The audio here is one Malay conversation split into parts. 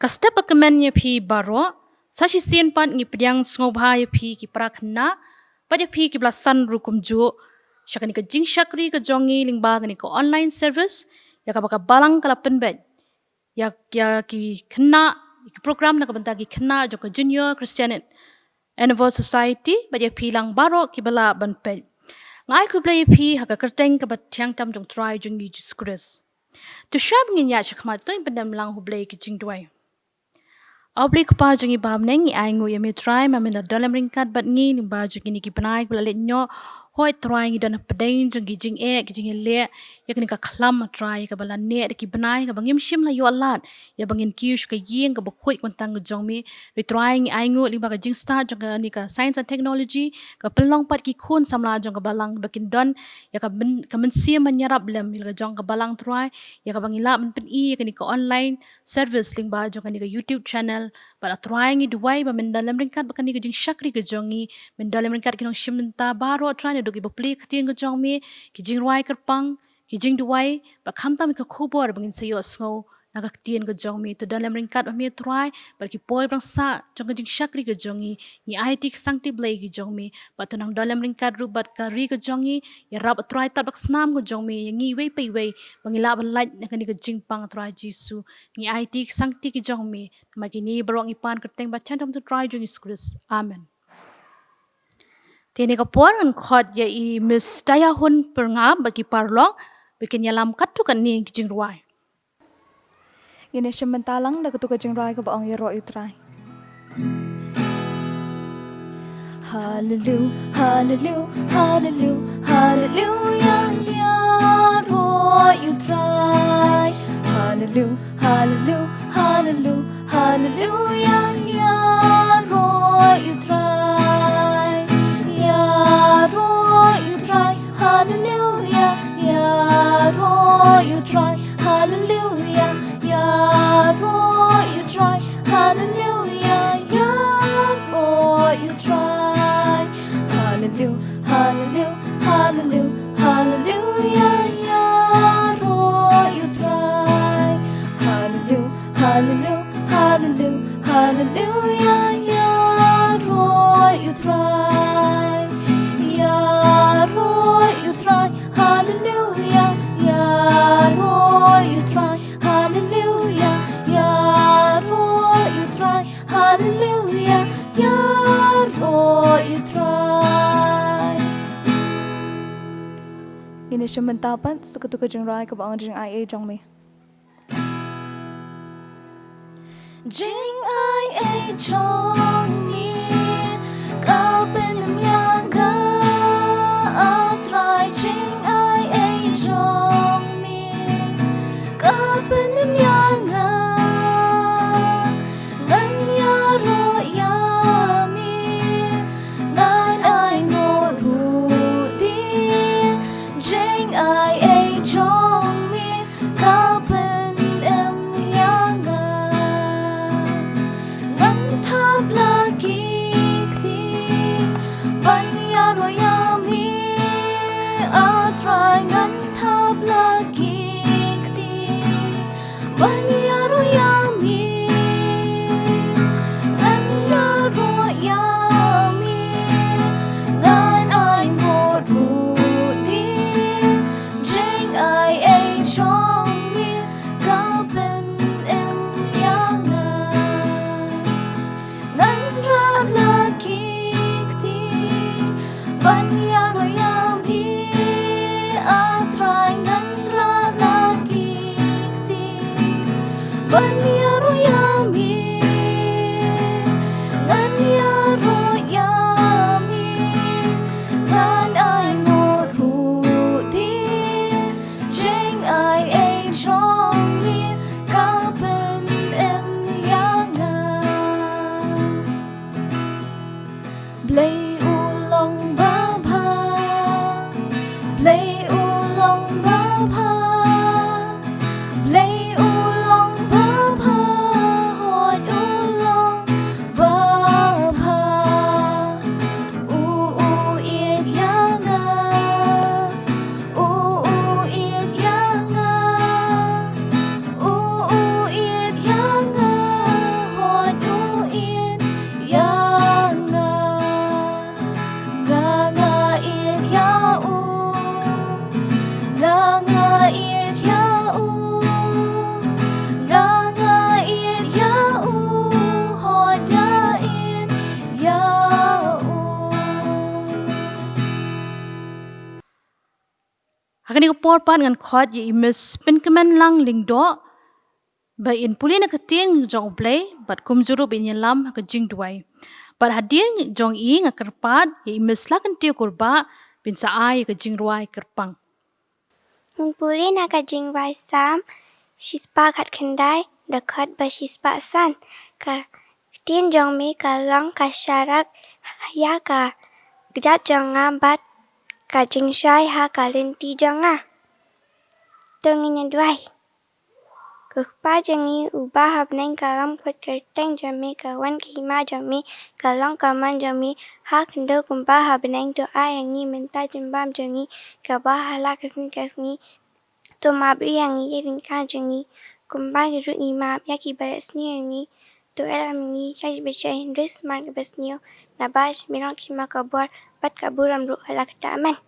Kasta pakemen ya pi baro, sashi sien pan ngi pedang ngobha ya pi ki prakna, pa ya pi ki blasan rukum ju, syakani ka jing syakri ka jongi lingba ngani ka online service, ya ka baka balang kala penbet, ya ki kena ki program na ka benta ki kena jo ka junior Christian Anniversary Society, pa ya pi lang baro ki bala ban pet. Ngai ku play pi ha ka kerteng ka bat tiang tam jong try jong ni Jesus. Tu syab ngin ya syakma tu pendam lang hu play ki jing duai. Abli kupa jungi babneng i aingu ya mi try ma mina dalam ringkat bat ngi limba jungi ni ki panai kula le nyo hoi try ngi dan pedeng jungi jing ki jing le ya kini ka klam try ka bala ne ki panai ka bangim shim la yo alat ya bangin kiush ka ying ka bokhui kontang jong mi ri try ngi aingu limba ka jing start jong ni ka science and technology ka pelong pat ki khun samla jong ka balang bakin don ya ka men sia manyarap lem ka jong ka balang try ya ka bangila men pen i ka ni ka online service limba jong ka ni ka YouTube channel pada trying it way ba men dalam ringkat bakan ni gajing syakri ke jongi men dalam ringkat kinong shimenta baro trying do ki bapli khatin ke jong mi ki jing ruai kerpang ki jing duai ba khamta mi ka khubor bangin sayo sngo nagaktian ke jong mi to dalam ringkat ba mi try ba ki poi bang sa jong gajing syakri ke jongi ni IT sangti blai ke jong mi ba to nang dalam ringkat rubat ka ri ke jongi ya rab try tat bak snam ke jong mi ngi wei pai wei bangila ban light na ni ke jing pang try jisu ni IT sangti ke jong mi magini barong ipan kerteng bacan tam tu try jong Yesus. Amen. Tiene ka puan ang khot ya i Miss Daya Hun perngab bagi parlong bikin yalam katu kan ni jing ruai. Ini sementalang dah ketuka jeng rai ke baong yero utrai. Hallelujah, hallelujah, hallelujah, hallelujah, ya ro utrai. Hallelujah, hallelujah, hallelujah, hallelujah, ya ro utrai. Ya ro utrai, hallelujah, ya ro utrai, hallelujah. Ya ro you try, hallelujah. Ya ro you try, hallelujah, hallelujah, hallelujah, hallelujah. Ya ro you try, hallelujah, hallelujah, hallelujah, hallelujah. Ya ro you try, ya ro you try, hallelujah. Ya ro you try. Hallelujah, ya ro you try. Hallelujah, ya ro you try. Ini sementapan seketika jeng rai ke baong jeng ai jong mi. Jeng ai jong mi ka penem yang ka atrai jeng ai jong mi ka penem yang ngan ya ro ya mi ngan ai ngo ru di jeng ai jong mi ka penem yang ngan tab lagi ti ban ya ro ya mi atrai ngan tab lagi ban ya ro ya mi ngan ya ro ya mi ngan ai ngo ru di jeng ai chong mi ka pen em yang ngan ra lagi ti ban ya ro ya mi atrai ngan ra lagi ti ban ya ro ya mi ngan ya ro ya mi ngan ai ngo ru di jeng ai chong mi ka pen em yang blay ulong ba ba blay ulong ba ba blay ulong ba ba ho Shakani ko por pan ngan khot ye imis pinkaman lang lingdo ba in pulina ka ting jong play but kumjuru bin lam ka jing duai but hadin jong i nga kerpat ye imis lakan tiu kurba bin sa ai ka jing ruai kerpang Puli na ka jing rai sam, shispa kat kendai, dekat ba shispa san. Ka tin jong mi ka lang ka syarak ya ka gejat jong ngabat ka jing syai ha ka linti jong nga. Tungin duai. Kukpa jengi ubah hab neng kalam kut kerteng jami ka wan kima jami kalang kaman jami ha kendo kumpa hab neng to ayangi minta jembam jengi ka ba halak kasni to mabri yangi yedin ka jengi kumpa giru imam yaki balas ni yangi to elam ni yaki becai ndris mar bas niyo na bash bilang kima kabur bat kaburam ru halak taman.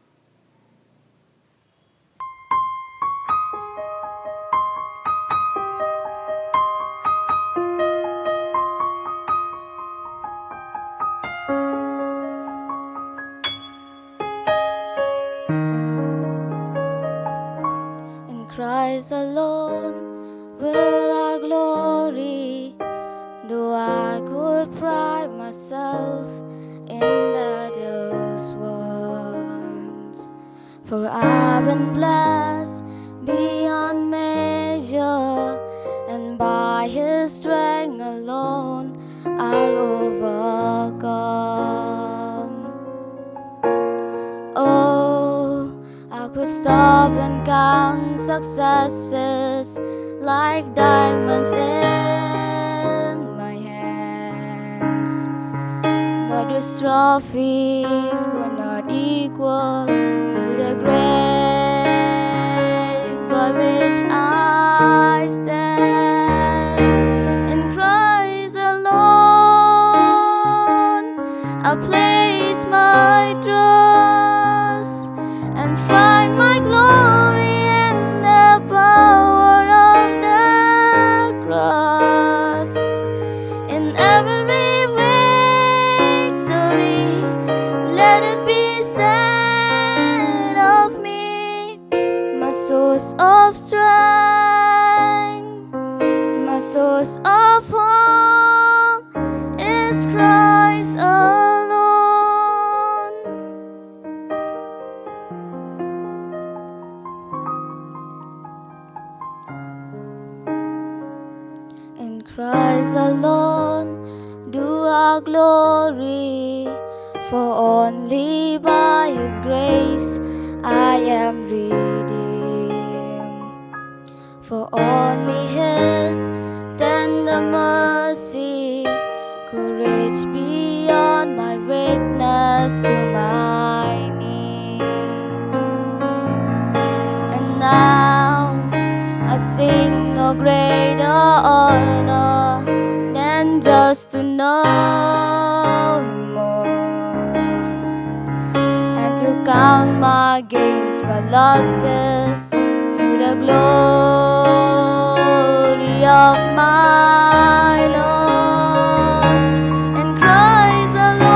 Christ alone will our glory, though I could pride myself in battles won. For I've been blessed beyond measure, and by His strength alone I'll overcome. Oh, I could stop and count successes like diamonds in my hands, but these trophies could not equal to the grace by which I stand. In Christ alone I place my trust and find my glory in the power of the cross. In every victory, let it be said of me, my source of strength, my source of hope is Christ alone. In Christ alone do our glory, for only by His grace I am redeemed. For only His tender mercy could reach beyond my weakness to my need. And now I sing no greater honor than just to know Him more, and to count my gains my losses to the glory of my Lord. In Christ alone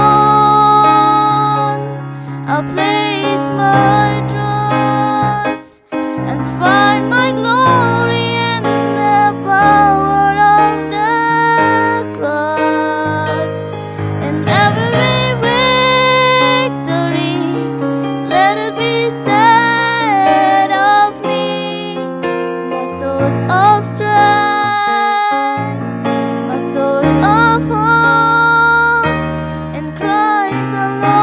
I place my trust and find my glory in the power of the cross. In every victory, let it be said of me, my source of strength, my source of hope. In Christ alone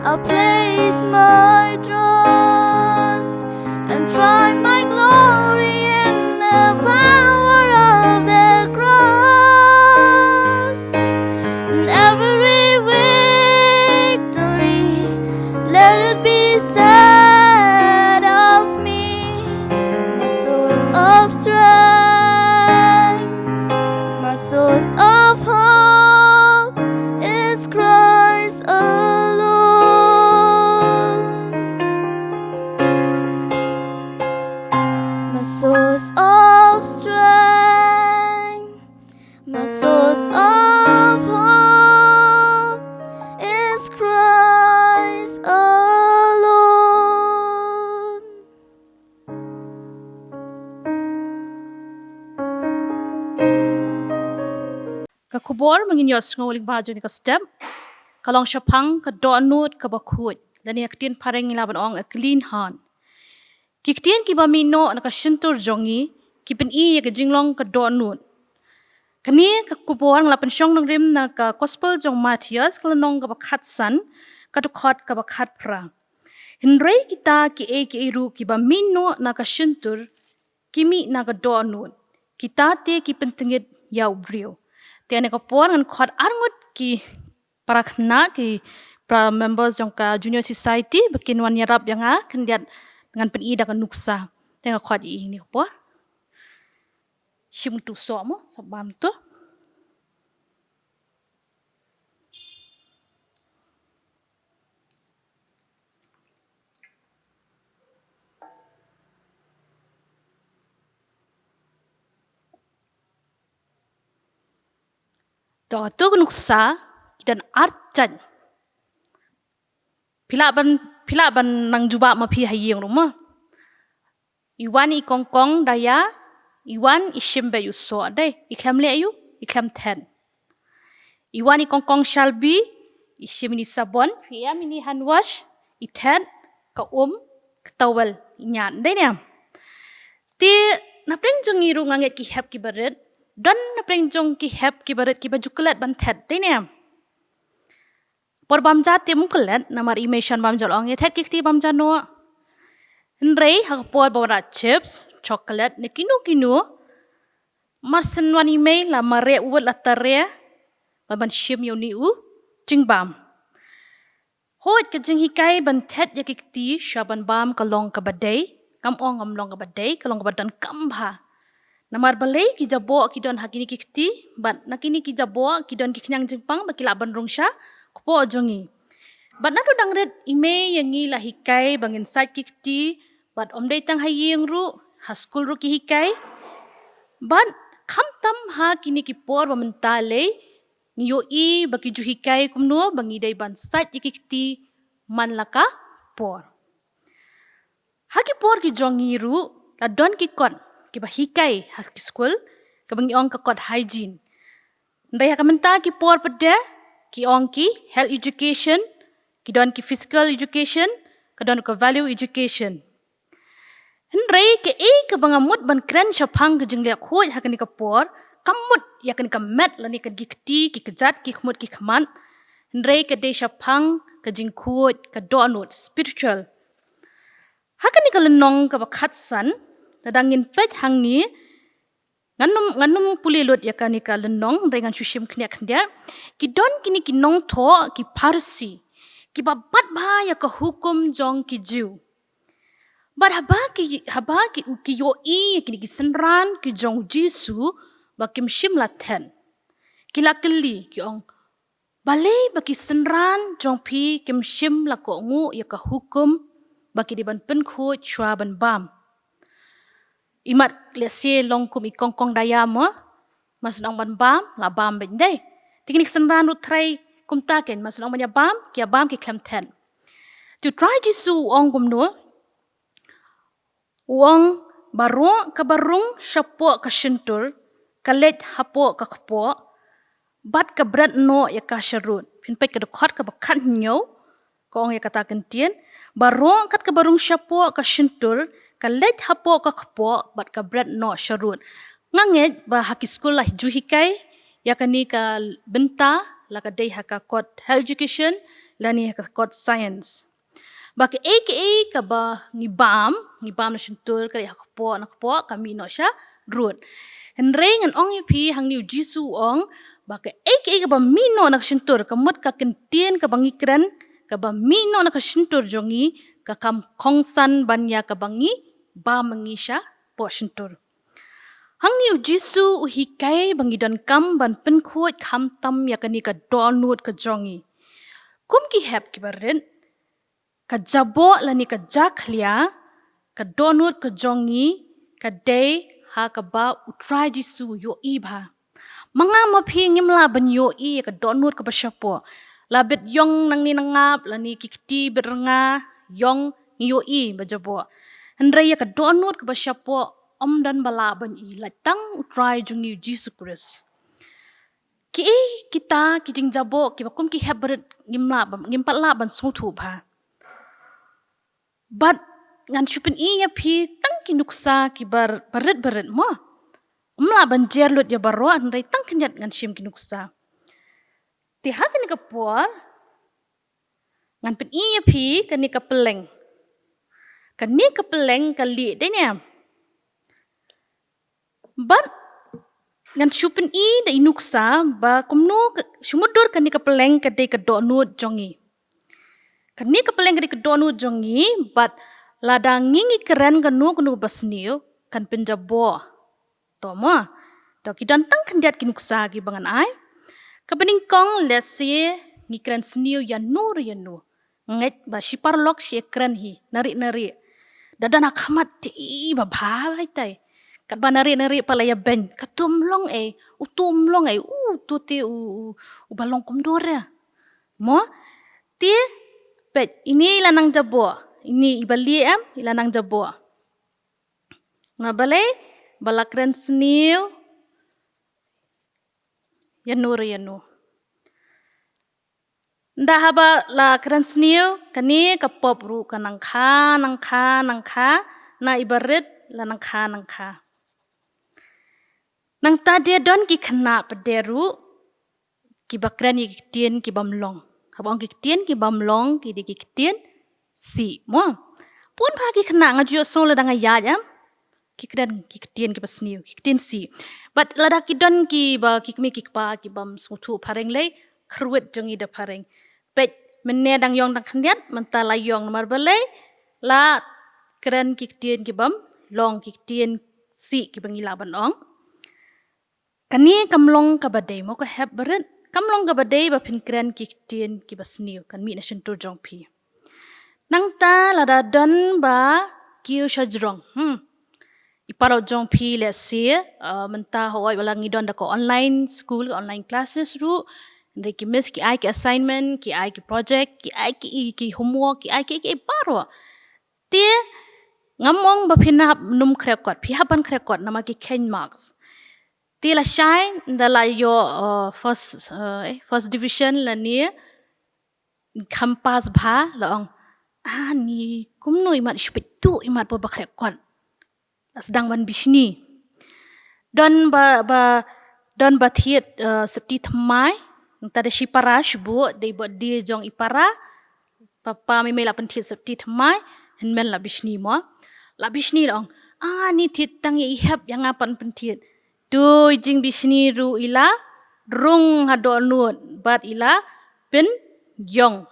I place my trust and find my glory in the power of the cross. In every victory, let it be said of me, my source of strength, my source of hope is Christ alone. My source of strength, my source of hope is Christ alone. ka kubor menginyos ngoling baju ni ka step kalong syapang ka donut ka bakut dan ya ketien pareng ilaban ong a clean hand kiktian ki ba mino na ka shintur jongi ki pen I ya ka jinglong ka donut kani ka kubor nglapan syong nang rim na ka gospel jong Matias kalanong ka bakhat san ka tukhat ka bakhat pra hinrei kita ki e ru ki ba mino na ka shintur kimi na ka donut kita te ki pentengit yaw brio te ane ka por ngan khat arngut ki parakna ki pra members jong ka junior society bikin wan yarap yang a kendiat dengan pen I da ka nuksa te ka khat I ni ka por shim tu so mo sabam tu to tu nuksa dan arjan pila ban nang juba ma phi hayeng ruma iwan I kongkong daya iwan ishimbe yu so dai iklam le ayu iklam ten iwan I kongkong shalbi ishimini sabon pia mini hand wash iten ka ka towel nyan dai ne ti napring jong iru nganget ki hep ki baret dan napring jong ki hep ki baret ki baju kelat ban thet dai ne por bamja ti mungkelat namar imation bamjal ong e thet ki ti bamja no Nrei hak por bawa chips, chocolate, ne kinu marsen wan email la mare uwat la tare, baban shim yo ni u, jing bam. Hot ke jing hikai ban tet ya kikti shaban bam kalong ka badai, kam ong am long ka badai, kalong ka badan kambha. Namar balai ki jabo ki don hakini kikti, bat nakini ki jabo ki don kiknyang jingpang bakila ban rungsha, kupo jongi. Bat nado dangret email yang ngi la hikai bangin side kikti, but om day tang hayeng ru ha school ru ki hikai but kam tam ha kini ki por ba mentale ni yo I baki ju hikai kumno bangi day ban sat ikikti man laka por ha ki por ki jongi ru la don ki kon ki ba hikai ha ki school ka bangi ong ka kot hygiene ndai ha kamenta ki por pede ki ong ki health education ki don ki physical education ka don ka value education Henrei ke ke bangamut ban kren syapang ke jinglia khoi hakani ka por kamut yakani ka met lani ka gikti ki kejat ki khmut ki khman Henrei ke de syapang ke jingkhut ka donut spiritual hakani ka lenong ka bakhat san nadangin pet hang ni nganum pulilut yakani ka lenong dengan sushim khniak khnia ki don kini ki nong tho ki parsi ki babat ba ya ka hukum jong ki jiu But haba ki yo I kini ki senran ki jong Jisu bakim shim la ten. Kila keli ki ong balai baki senran jong pi kim shim la ko ngu ya ka hukum baki di ban pen khu chua ban bam. Imat lesi long kum I kongkong daya mo mas nong ban bam la bam ben dai. Tikinik senran ru trai kum taken mas nong ban ya bam ki klem ten. To try Jisu ong kum no Uang barung ka barung syapo ka shintur, kalet hapo ka kapo, bat ka berat no ya ka syarut. Pinpet ka dekat ka bakat nyo, ko ong ya kata kentien, barung kat ka barung syapo ka shintur, kalet hapo ka kapo, bat ka berat no syarut. Nganget ba haki school lah juhikai, ya kani ka benta, la ka day haka kot health education, lani haka kot science. Baki ka ba ngibam na shintur kali hakpo kami no sya rut. Henrei ngan ong pi hang niu Jisu ong baki ka ba mino na shintur kamut ka kentien ka bangikren ka ba mino na shintur jongi ka kam kongsan banya ka bangi ba mangisha po shintur. Hang niu Jisu uhikai bangi don kam ban penkhut kam tam yakani ka donut ka jongi. Kum ki hep ki barin ka jabo lani ka jaklia ka donut ka jongi ka day ha ka ba utrai Jisu yo iba mga mapi ngimla ban yo I ka donut ka basyapo labit yong nang ni nangap lani kikti berenga yong yo I bajabo Andrea ka donut ka basyapo om dan bala ban I latang utrai jungi Jisu Christ kita ki jing jabo ki bakum ki heb berit ngimpat la ban song thu ba but ngan shupin iya phi tang ki nuksa ki berit mo umla ban jerlut ya baro an rai tang knyat ngan shim ki nuksa ti ha ni ka por ngan pin iya phi kan ni ka peleng ka li de ne but ngan shupin I da inuksa ba kumno shumudur kan ni ka peleng ka de ka do nut jongi kan ni ka peleng ka de ka do nut jongi but lada ngingi keren kan nu basniu kan penjabo to mo to ki dan tang kan diat ki nuksa ki bangan ai ka bening kong lesi ngi keren sniu ya nur nget ba shipar lok shi keren hi nari dadana khamat ti ba bha hai tai kat ba nari palaya ben katumlong utumlong tuti balong kumdora mo ti pet ini lanang jabo ini ibali ilanang jabo ngabale balakren sniu yanu nda haba la kren sniu kani kapop ru kanang kha na ibarit lanang kha nang tade don ki khna pederu ki bakran ki tien ki bamlong habang ki tien ki bamlong ki di ki tien si mo pun pha ki khna ngaju song la danga ya jam ki kran ki tien ki basniu ki tien si but lada ki don ki ba ki mi ki pa ki bam sutu phareng le khruet jongi da phareng pet menne dang yong dang khndiat manta la yong mar bale la kran ki tien ki bam long ki tien si ki bangi la ban ong kani kamlong ka badai mo ko heb berit kamlong ka badai ba phin kren ki tien ki basniu kan mi na shin tur jong phi nang ta lada don ba kiu shajrong iparo jong phi le se menta hoi wala ngi don da ko online school online classes ru ndai ki miss ki ai ki assignment ki ai ki project ki ai ki homework ki ai ki paro te ngamong ba phin na num khrekot phi haban khrekot nama ki ken marks tila shine ndala yo first division la ni kampas bha laong ni kumno imat shpitu imat po bakhre kon asdang ban bishni don ba thiet septi thamai ta de shipara shbu de bo de jong ipara papa mi mela pen thiet septi thamai henmen la bishni mo la bishni laong ni thiet tang i heb yang apan pen thiet tu jing bisni ru ila rung hado nut bat ila pen yong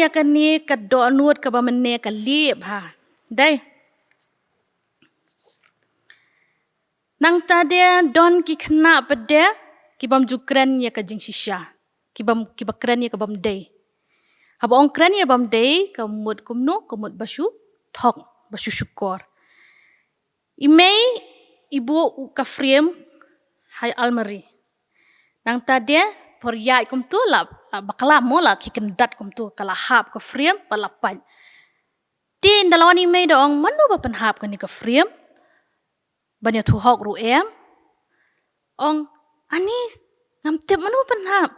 ya kani ka do nut ka ba menne ka li bha dai nang ta de don ki khna pede ki bam jukran ya ka jing shisha ki bakran ya ka bam dei haba ong kran ya bam dei ka mut kumnu bashu thok bashu shukor imei ibu ka frame hai almari nang tade por yai kum tu la bakla mola ki kendat kum tu kala hap ka frame palapan tin dalawan imei dong manu ba pen hap ka ni ka frame banya thu hok ru ong ani ngam tep manu pen hap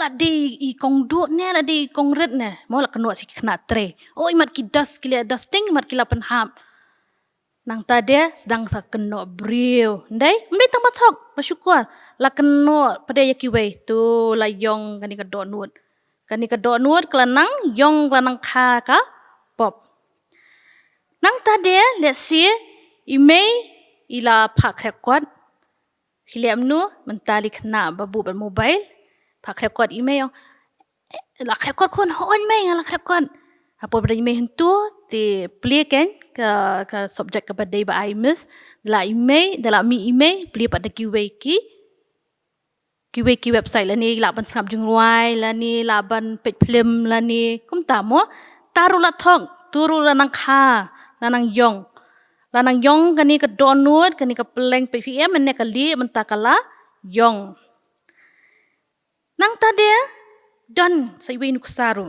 la de I kong du ne la de kong red ne mola keno si kena tre imat ki dusting imat ki la pen hap nang tade sedang sa keno brio ndai mbe tang bathok bersyukur la keno pada yaki wei tu la yong kani ka do nut kelanang yong kelanang kha ka pop nang tade let's see imei ila phak rekod hilem nu mentali khna babu ban mobile phak rekod imei la rekod kon hon mei la rekod apa pada imei hentu ti play kan ka subject ka pada ba imis la imei dala mi imei play pada kiwei ki website la ni la ban sam jung ruai la ni la ban page film la ni kum ta mo taru la thok turu la nang kha la nang yong kani ka donut kani ka pleng ppm ne ka li menta kala yong nang tade don sai wei nuksaru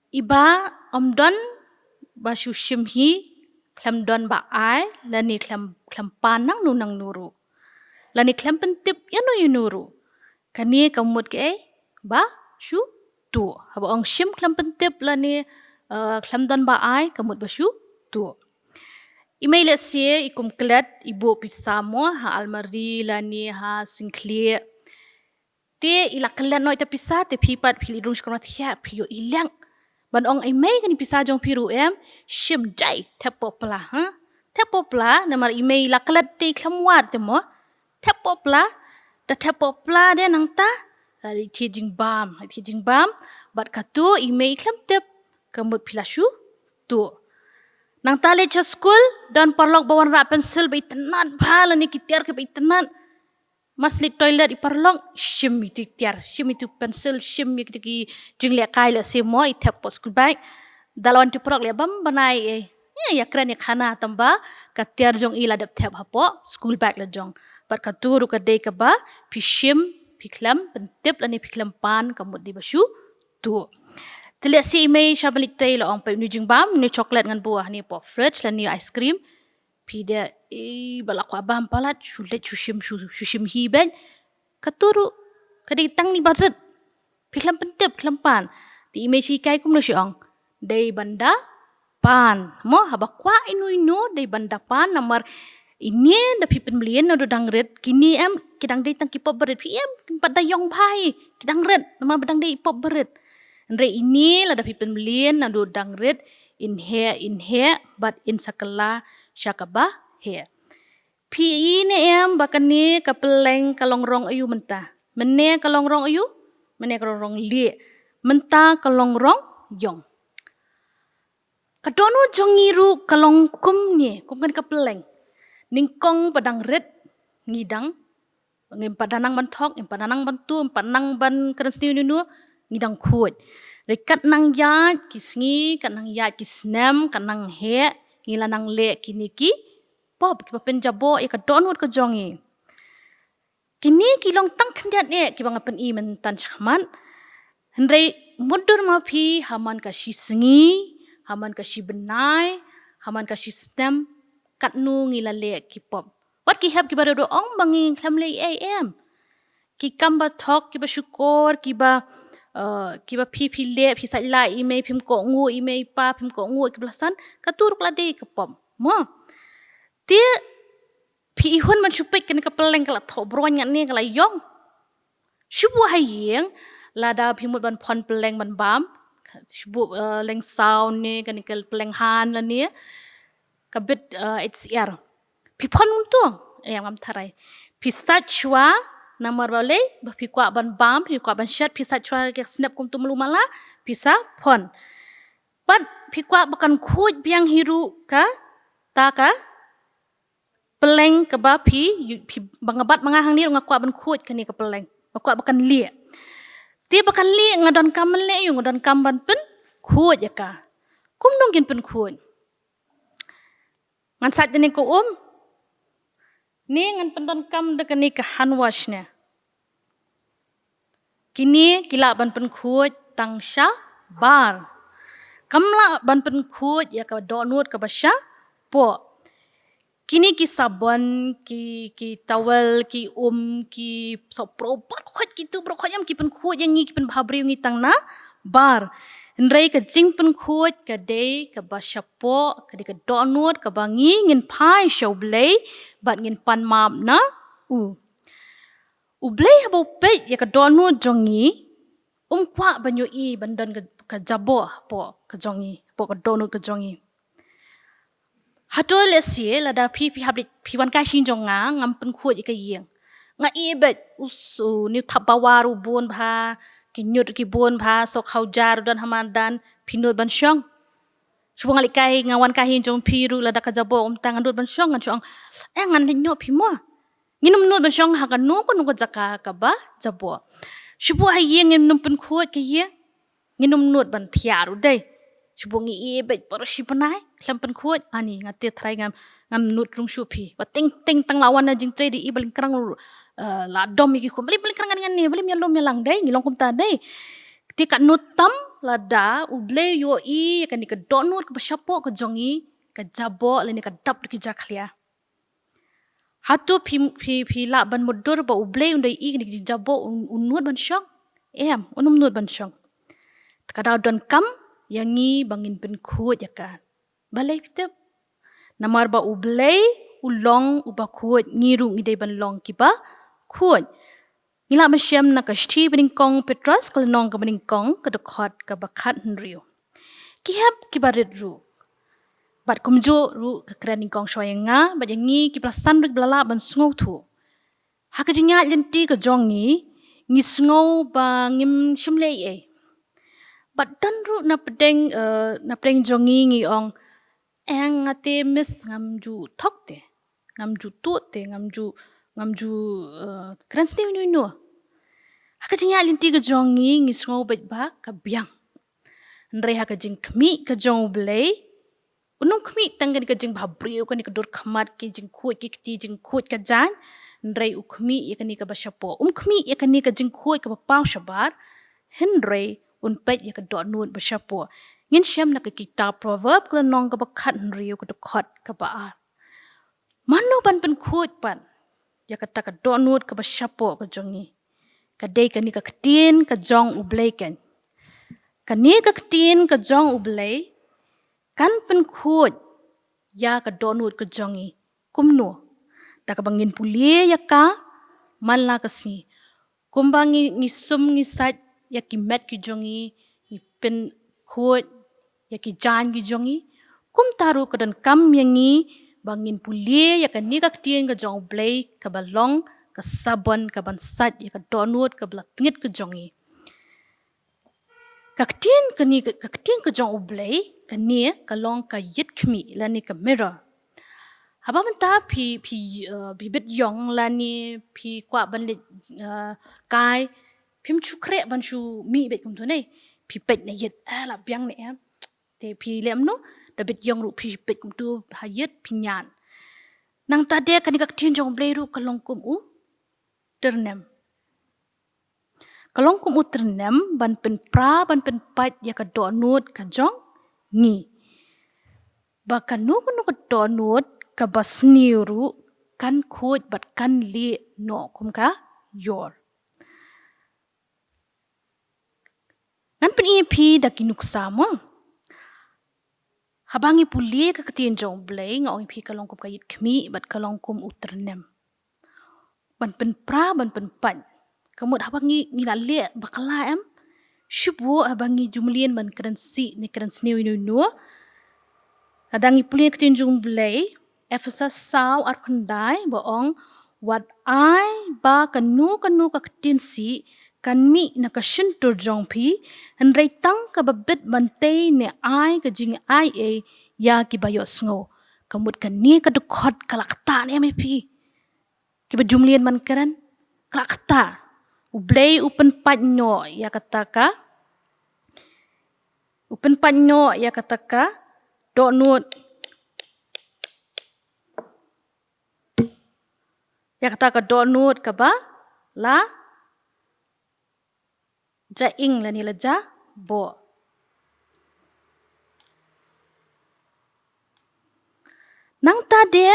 iba don ba shushim hi klam don ba ai la ni klam panang nu nang nuru lani klem pentip yunuru. Kani kamut ke ba shu tu. Haba ong shim klem pentip lani klem don ba ai kamut ba shu tu. Email sie ikum klet ibu pisamo ha almari lani ha singkli. Te ila klet no ita pisa te pipat pili rung shkona tia piyo ilang. Ban ong email kani pisa jong piru shim jai tepopla ha. Tepopla namar email ila klet te klamwat te mo. Tepopla da tepopla de nang ta di tijing bam bat katu email klam tep kamut pilashu tu. Nang tali cha school dan parlok bawan rak pensel bai tenan bhala ni kitiar ke bai tenan maslit toilet iparlok shim itu kitiar shim itu pensel shim itu ki jingle kai la semo i tap school bag dalwan tu prok le bam banai ya keren ya khana tamba katiar jong ila dap tap hapo school bag la jong par katuru ka dei ka ba pi shim piklam pentip la ni piklam pan kamut di basu tu. Telia si imei syabalik tay lo ong pa nujing bam ni coklat ngan buah ni pop fridge la ni ice cream pi dia balak abam palat sulet sushim hiben katuru kaditang ni badret piklam pentip klampan ti imei si kai kum no siong dei banda pan mo habakwa inu dei banda pan namar ini da pipen blien no dangret kini kidang dei tang kipop beret pi pada yong bhai kidang ret nama bedang dei pop beret Andre ini lada pipen blien nado dangret in here but in sakala syakaba here. Pi ini bakani kapeleng kalongrong ayu mentah. Mene kalongrong ayu, mene kalongrong li. Mentah kalongrong yong. Kadono jongiru kalongkum ni, kum kan kapeleng. Ningkong padangret ngidang ngim padanang bantok, ngim padanang bantu, ngim padanang ban kerensni nunu ngidang kuat. Rekat nang yat kisngi, kat nang yat kisnem, kat nang he, ngila nang le kiniki, pop kipa penjabo ya kadonut ke jongi. Kini kilong tang kendiat ne kipa ngapen i mentan syahman. Hendrai mundur mapi haman kasi sengi, haman kasi benai, haman kasi snem, kat nu ngila le kipop. Wat ki hab kipa dodo ong bangi klam le am. Ki kamba tok kipa syukur kipa pi le pi sajla email pim ko ngu email pa pim ko ngu ki belasan katur kala de kepom mo dia pi ihun man supek ken kapeleng kala thobron ngat ne kala yong subu hayeng lada pimut ban phon peleng ban bam subu leng sound ne kan kel peleng han la ne kabit it's air pi phon tu yang am tharai pi sachwa Namar bale pikwa ban bam pikwa ban shat pisa chwa ke snap kum tum lumala pisa phon pat pikwa bakan khuj biang hiru ka ta ka peleng ka ba pi bangabat mangahang ni ngakwa ban khuj kani ka peleng ngakwa bakan li ti bakan li ngadon kam le yu ngadon kam ban pen khuj ya ka kum dong kin pen khuj ngan sat ni ko ni ngan pendon kam de kani ka hanwash ne kini kila ban pen khuj tangsha bar kamla ban pen khuj ya ka donut ka basha po kini ki sabon ki towel ki ki sopro par khuj gitu bro khayam ki pen khuj yang ki pen bhabri ngi tangna bar Nrai ka jing pen khuj ka dei ka basha po ka de ka donut ka bangi ngin pai show blay bat ngin pan map na blay habo pe ya ka donut jongi kwa banyo i bandon ka jabo po ka jongi po ka donut ka jongi hatol lesie lada pi habli pi wan ka shin jonga ngam pen khuj ka yeng nga i bet usu ni thabawaru bon bha kinyut ki bon bha sok khaujar dan hamadan pinut ban syong subang ali kai ngawan kahin jong piru lada ka jabo tangan dut ban syong ngan syong ngan linyo pi mo nginum nut ban syong ha kan nu ko jaka ka ba jabo subu hayeng nginum pen khuj ke ye nginum nut ban thiaru dei subang i bet poroshi panai klam pen khuj ani ngate thrai ngam nut rung shu pi wa ting tang lawan na jing tre di i baling krang la dom iki ko beli kerang dengan ni beli nyalom nyalang dai ngilong kum ta dai ti ka nutam la da uble yo i kan ni ka donut ka syapo ka jongi ka jabo le ni ka dap ki jaklia Hatu pi la ban modur ba ublay unday ig ni jabo unnuat ban syong. Unnuat ban syong. Takadaw don kam yangi bangin pen kuat yakan. Balay pitep. Namar ba ublay ulong uba kuat ngiru ngiday ban long kiba kuat. Ngila masyam na kashti beningkong Petras kalenong ka beningkong kadokot ka bakat nriyo. Kihap kibarit ru. Bat kumjo ru kakran ningkong shoya nga bat yangi kiplasan rik blala ban sngau tu. Haka jinga lenti ka jongi ngi sngau ba ngim shimlei e. Bat dan ru na pedeng jongi ngi ong ngate mis ngamju tok te. Ngamju tuot te ngamju kran sini winu. Haka jinga linti ka jongi ngi sngau bet ba ka biang. Nrei haka jing kmi ka jong blay. Unong kmi tangga ni ka jing babriu ka ni ka dur khamat ki jing kuat ki kti jing kuat ka jan. Nrei ukmi ya ka ni ka basyapo. Kmi ya ka ni ka jing kuat ka bapau syabar. Henrei unpet ya ka dot nuat basyapo. Ngin syam na ka kitab proverb ka nong ka bakat nriu ka dokot ka baar. Mano ban pen kuat pan. Ya kata ka dot nuat ka basyapo ka jongi. Kadai ka ni ka ketin ka jong ublay kan. Kani ka ketin ka jong ublay. Kan pen kuat. Ya ka dot nuat ka jongi. Kumno. Da ka bangin pulia ya ka. Mala ka sini. Kumbangi ngisum ngisat. Ya ki met ki jongi. Ni pen kuat. Ya ki jan ki jongi. Kum taru ka dan kam yangi. Bangin pulia ya ka ni ka ketin ka jong ublay. Ka balong. Ka sabon ka bansat ya ka donut ka blatingit ka jongi. Ka ketin ka jong ublay ka ni ka long ka yit kmi la ni ka mirror. Haba banta pi bit yong la ni pi kwa ban lit kai pim chu krek ban chu mi bet kum tu nei pi pet na yit la biang ne em te pi lem no da bit yong ru pi pet kum tu ha yit pi nyan. Nang ta de ka ni ka ketin jong ublay ru ka long kum u ternem. Kalong kum ternem ban pen pra ban pen pat ya ka donut ka jong ni. Ba kanu ka donut ka basniru kan kuat bat kan li no kum ka yor. Ngan pen pi da kinuksa mo. Habangi puli ka ketin jong blay nga ong pi kalong kum ka yit kmi bat kalong kum ternem. Ban pen pra ban pen pat. Kamut habangi ngila le bakala em. Syubu habangi jumlien ban kerensi ni kerensni winu nu. Adangi pulien ketin jung blay. Efesas saw ar kandai baong. Wat ai ba kanu ka ketin si. Kan mi na ka shintur jong pi. Henrei tang ka babit bantay ni ai ka jing ai e. Ya ki bayo sngo. Kamut kan ni ka dukot kalakta ni emi pi. Kiba jumlien man keren. Kalakta. Ublay upen panyo ya kataka. Upen panyo ya kataka. Donut. Ya kataka donut ka ba? La. Jaing la nila ja. Bo. Nang tade.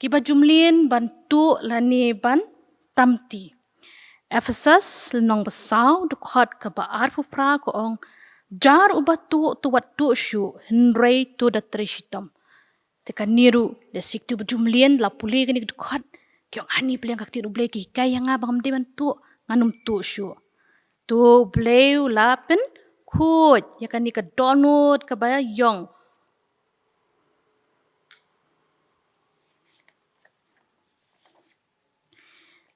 Kiba jumlin bantu la ni ban tamti. Efesas lenong besaw dukhat ka baar pupra ko ong jar ubatu tu watu syu henrei tu da trishitam. Teka niru da siktu bejumlien la puli kani dukhat kyong ani pliang kakti ublay ki kaya nga bangam de bantu nganum tu syu. Tu ublay la pen kut ya kani ka donut ka baya yong.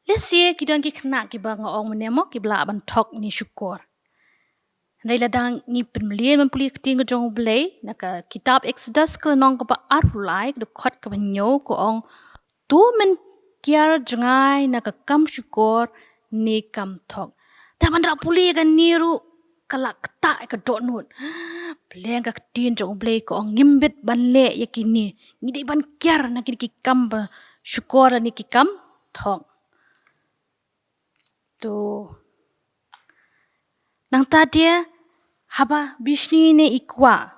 Lesie kidang ki kena ki bang ong menemo ki bla ban tok ni syukur. Ndai ladang ni penmelian mempuli keting jong blay naka kitab Exodus ke nong ka ba arulai de khot ka banyo ko ong tu men kiar jangai naka kam syukur ni kam tok. Ta bandra puli kan niru kalak ta ka donut. Bleng ka ketin jong blay ko ong ngimbit ban le yakini. Ngidai ban kiar na ki kam syukur ni ki kam tok. Tu nang tadia haba bishni ne ikwa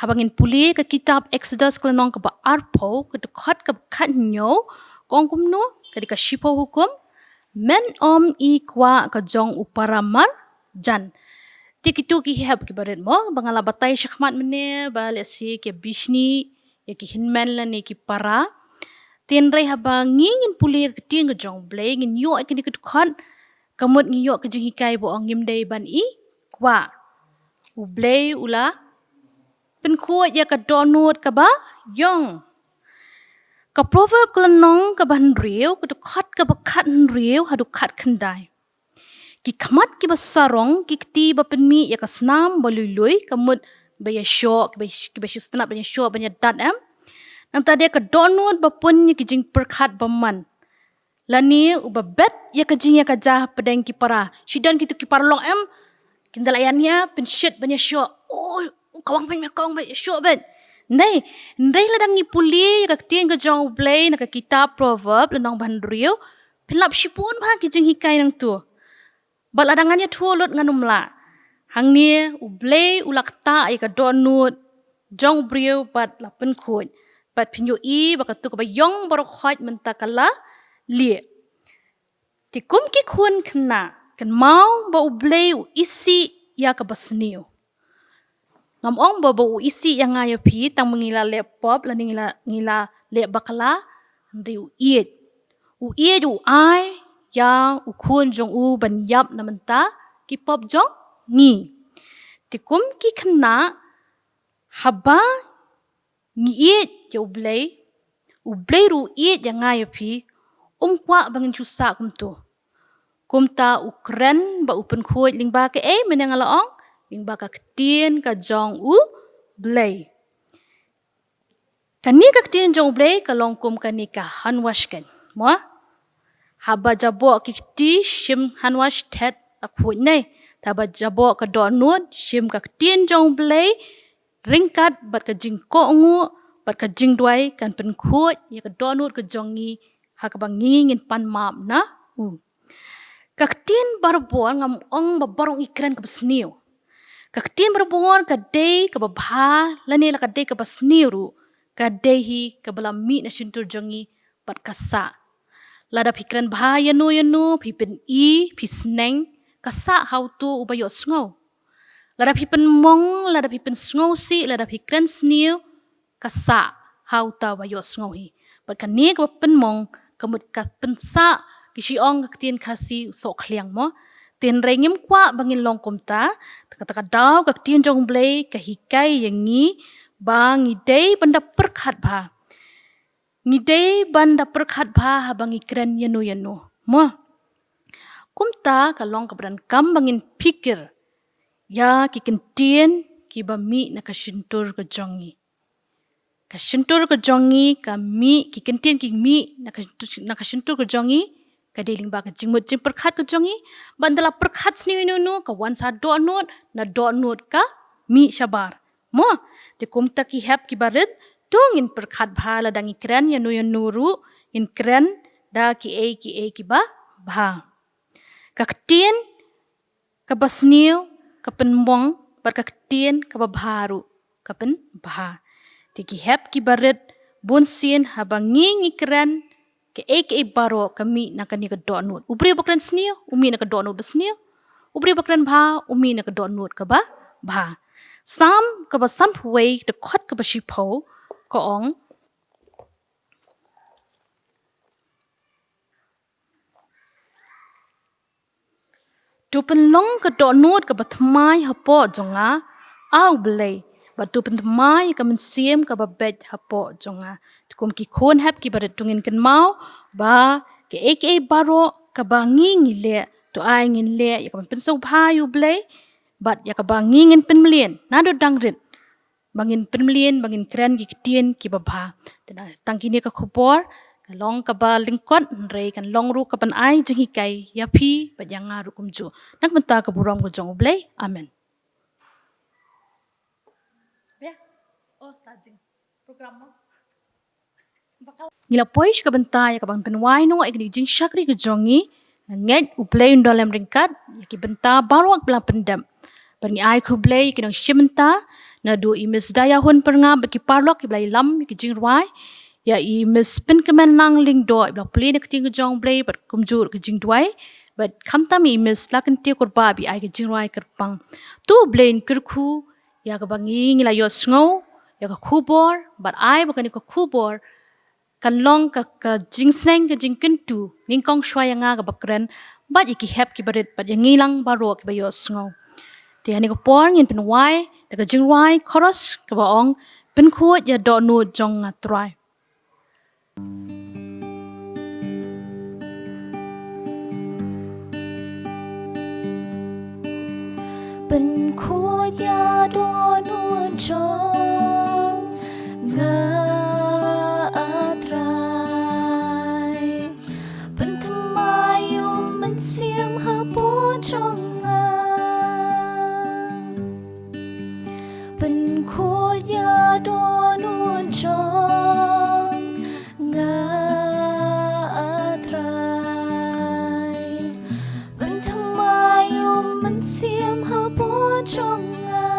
habangin puli ke kitab Exodus kelenong ke ba arpo ke dekat ke kanyo kong kumno kadika shipo hukum men I kwa ka jong uparamar jan tikitu ki heb ki baret mo bangala batay shakmat mene bale si ke bishni ya ki hinmen la ni ki para tinray haba ngingin puli ka ting ka jong blay ngin yo ay kini kutukhan kamot ngiyo ka jing hikay bo ang ngimday ban I kwa u blay ula penkuat ya ka donut ka ba yong ka proverb klanong ka ban riu ka dukat ka bakat riu hadu kat kendai ki kamat ki basarong ki kti ba penmi ya ka snam balului kamut baya syok ki ba shustna banya syok banya dat nang tadi ka donut ba pun ki jing perkat baman lani uba bet ya ka jing ya ka jah pedeng ki para sidan ki tu ki parlong kindalayannya pensyet banya syok kawang banya syok bet Nay ladang ni puli ka tiang ka jong blay na ka kitab proverb lanong bandrio pilap sipun ba ki jing hikay nang tu bal adangannya tulot nganumla hang ni ublay ulakta ay ka donut jong brio bat lapen khut bat pinyo ba ka tu ka bayong barok khot mentakala li tikum ki khun khna kan mau ba ublay isi ya ka basniu ngamong bobo isi yang ngayo pi tang mengila laptop la ngila le bakala ndi u ai ya u kun jong u ban yap na menta ki pop jong ngi tikum ki khna haba ngi ya u blay ru yang ngayo pi kwa bangin chusa kumta ukren ba upen khoi lingba ke menang alaong Ing baka ketien ka jong u blay. Kani ka ketien jong blay ka longkum kani ka hanwashken. Mo? Haba jabo ki keti shim hanwash tet akhuit nay. Haba jabo ka donut shim ka ketien jong blay ringkat bat ka jing ko ngu bat ka jing duai kan pen khut ya ka donut ka jongi ha ka bangingin pan map na ka ketien barbon ngam ong babarong ikren ka besniu. Kaktim berbuon ka day ka babha lani la ka day ka basniru ka day hi ka balami na shintur jongi pat kasa lada pikran bahaya no pipin pisneng kasa how to ubayo sngo lada pipin mong lada pipin sngo si lada pikran sniu kasa how ta ubayo sngo hi pat kani ka pen mong kamut ka pensa kisiong kaktin kasi sok liang mo tin rengim kwa bangin long kumta kata daw kak tien jong blay kahikay yang ngi bang idey banda perkat ba ngidey banda perkat ba habang ikren yano mo kumta kalong kabran kam bangin pikir ya kikin tien ki bami na kasintur ka jongi kami kikin tien ki mi na kasintur ka jongi kadeling ba ka jingmut jing perkat ka jongi bandala perkat sni no ka wan sa donut na donut ka mi shabar mo te kumta ki hep ki barit tungin perkat bhala dang ikren yanu ru in kren da ki e ki ba kaktien ka basniu ka penmong bar kaktien ka babaru ka pen ba te ki hep ki barit bunsin habanging ikren ke baro kami na kani ka donut ubri bakran snio umi na ka donut basnio ubri bakran bha umi na ka donut ka ba sam ka ba sam way the khot ka ba shipo ko ong tu pen long ka donut ka ba thmai hapo jonga au blay ba tu pen thmai ka men siem ka ba bet hapo jonga kum ki khon hap ki barat tungin kan mau ba ke baro ka ba ngile to ai ngin le ya ka pen so bha yu blay bat ya ka ba ngin pen mlien na do dangrit bangin pen mlien bangin kren ki tien ki ba bha tang kini ka khopor ka long ka ba lingkot re kan long ru ka pan ai jing hikai ya phi ba yang ru kum ju nak menta ka buram ko jong blay amen ya starting program Nila poish ka bentay ka bang penwai no ay jing shakri ka jongi nget uplay ndolem ringkat ki benta barwak bla pendam bani ai ku blay ki nang shimenta na do imis daya hun pernga baki parlok ki blay lam ki jing rwai ya I miss pen kemen lang ling do ibla pli nek ting jong blay but kumjur ke jing duai but kamtam I miss lakan ti kur babi ai ke jing ruai kerpang tu blain kerku ya ka bangi ngila yo snow ya ka kubor but ai bakani ka kubor kan long ka jing sneng ka jing kentu ning kong shwa ya nga ka bakren but iki hep ki barit but yang ngilang baro ki ba yo snow ti hani ko por ngin pen wai da ka jing ruai chorus ka ba ong pen khu ya do nu jong atrai Bên khu ya đô nuôn trong ngã atrai bên thầm mai yêu mình xiêm hà bố trong ngã bên khu ya đô nuôn trong ngã atrai bên thầm mai yêu mình xiêm hà bố trong ngã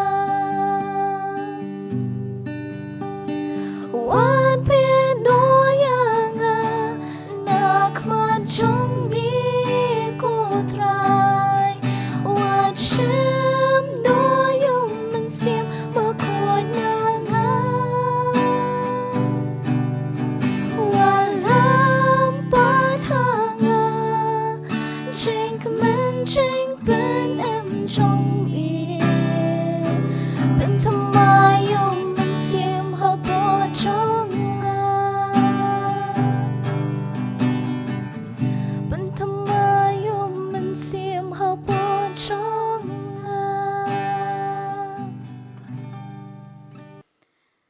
Wan biết nói ngã nạc man trong mi cô trai Wan xem nói yêu mình xiêm mà cô ngã Wan làm bát hà ngã Trên cái mình trên bên em trong bên thầm mai yêu mình xiêm hợp bó trong bên thầm mai yêu mình xiêm hợp bó trong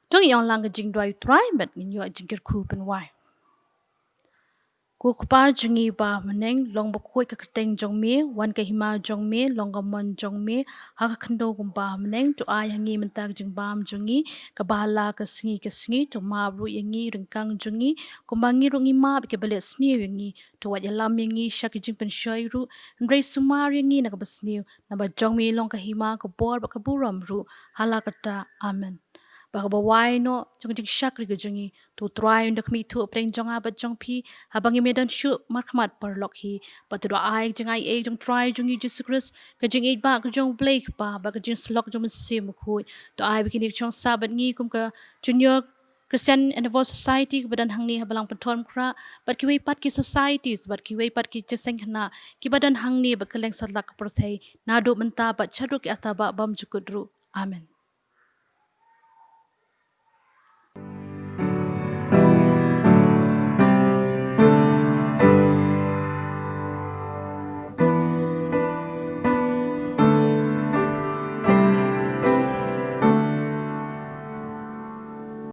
Jong yang lang ka jing duai try but ngin yo jing ker khu pen wai ku pa jungi ba meneng long ba khoi ka keteng jong me wan ka hima jong me long ka mon jong me ha ka khando kum ba meneng to ai hangi mentak jing bam jungi ka bala ka sngi to ma bru yangi rengkang jungi kumbangi rungi ma be ke bele sni yangi to wa yalam yangi shaki jing pen shoi ru ndrei sumar yangi na ka basni na ba jong me long ka hima ka bor ba ka buram ru hala kata amen Baka bawai no jong jing shakri ke jongi to try undak mi tu pleng jong abat jong pi habangi medan shu markhamat parlok hi patu ai jing ai e jong try jongi Jesus Christ ke jing e ba ke jong blake ba ke jing slok jong sim khu to ai bikini jong sabat ngi kum ka junior Christian Endeavor Society kebadan hangni habalang Pynthorumkhrah bat kiwei pat ki societies bat kiwei pat ki jeseng hna kibadan hangni bakeleng sadlak prothei nado menta bat chaduk ataba bam jukudru amen